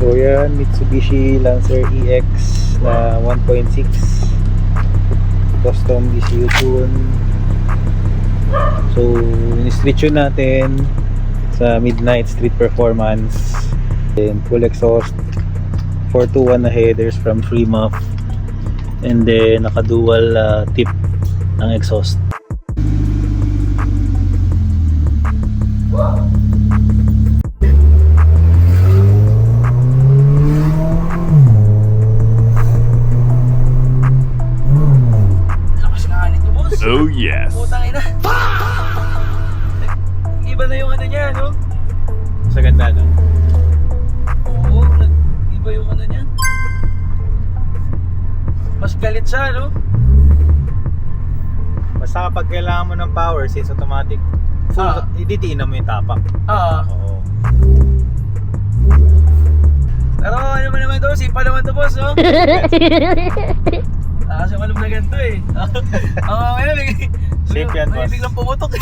So yan, Mitsubishi Lancer EX na 1.6 custom DCU tune. So in-street tune natin sa Midnight Street Performance. Then full exhaust, 421 na headers from Freemuff, and then naka-dual tip ng exhaust. Oh yes. Putang ina. Iba na yung ano niya, no? Sa ganda, no? Oo, iba yung ano niya. Mas galit siya, no? Basta kapag kailangan mo ng power, since automatic, iditiin mo yung tapak. Oo. Pero ano mo naman to, sipa naman to, boss, no? Kasi malam na ganito eh. Ngayon, Safe yan, boss. biglang pumutok eh.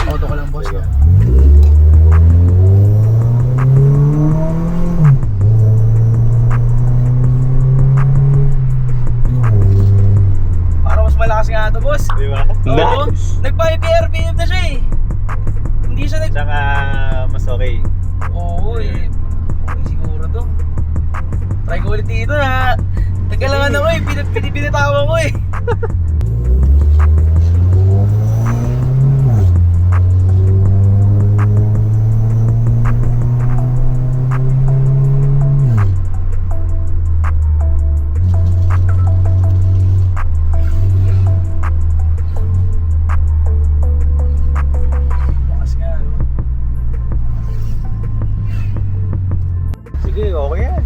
Auto ko lang, boss, no? Parang mas malakas nga ito, boss. Di ba? Oo, nag-5 RPM na siya eh. Hindi siya Tsaka mas okay. Oo eh. Okay siguro to. Try ko ulit dito ha. Nagkalangan ako eh. Pinitawa ko eh. Bakas nga, no? Sige, okay yan.